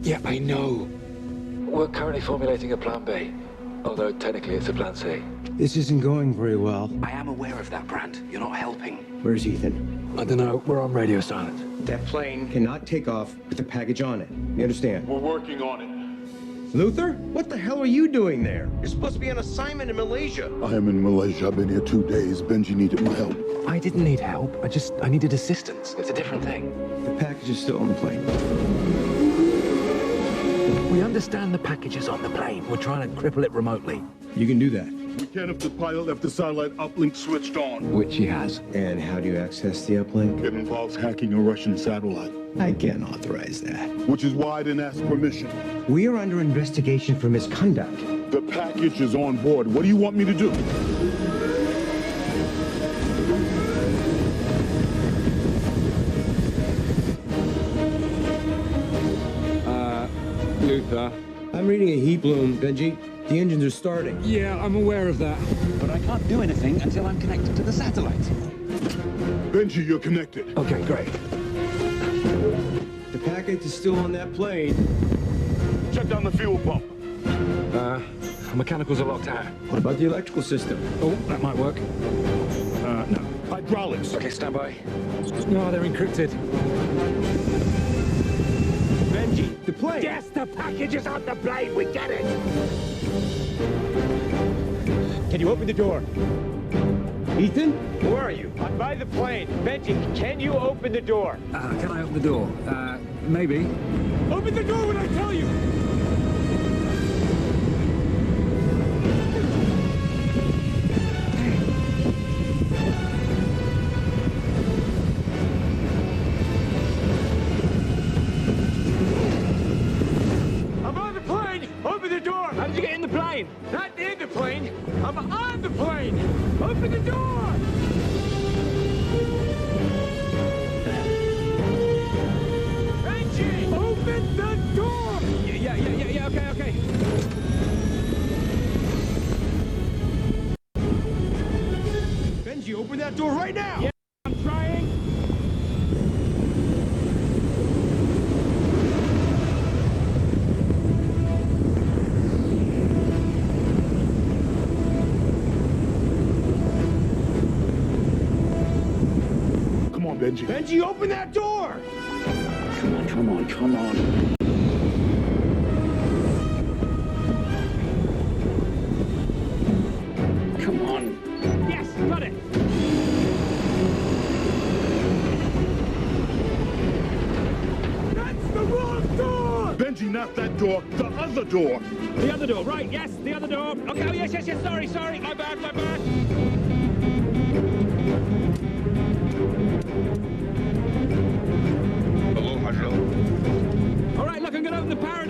Yeah, I know. We're currently formulating a plan B, although technically it's a plan C. This isn't going very well. I am aware of that, Brand. You're not helping. Where's Ethan? I don't know. We're on radio silence. That plane cannot take off with the package on it. You understand? We're working on it. Luther? What the hell are you doing there? You're supposed to be on assignment in Malaysia. I am in Malaysia. I've been here 2 days. Benji needed my help. I didn't need help. I needed assistance. It's a different thing. The package is still on the plane. We understand the package is on the plane. We're trying to cripple it remotely. You can do that. We can if the pilot left the satellite uplink switched on. Which he has. And how do you access the uplink? It involves hacking a Russian satellite. I can't authorize that. Which is why I didn't ask permission. We are under investigation for misconduct. The package is on board. What do you want me to do? Luther. I'm reading a heat bloom, Benji. The engines are starting. Yeah, I'm aware of that. But I can't do anything until I'm connected to the satellite. Benji, you're connected. Okay, great. The package is still on that plane. Check down the fuel pump. Mechanicals are locked out. What about the electrical system? Oh, that might work. No. Hydraulics. Okay, stand by. No, they're encrypted. Benji, the plane! Yes, the package is on the plane. We get it. Can you open the door? Ethan? Where are you? I'm by the plane. Benji, can you open the door? Can I open the door? Maybe. Open the door when I tell you! I'm on the plane! Open the door! How did you get in the plane? Not in the plane! I'm on the plane! Open the door! Benji! Open the door! Yeah, okay. Benji, open that door right now! Yeah, I'm trying. Come on, Benji. Benji, open that door! Come on. Come on. Yes, got it. That's the wrong door! Benji, not that door. The other door. The other door, right, yes, the other door. Okay, oh, yes, sorry. My bad. Hello, Hajil. All right, look, I'm gonna open the power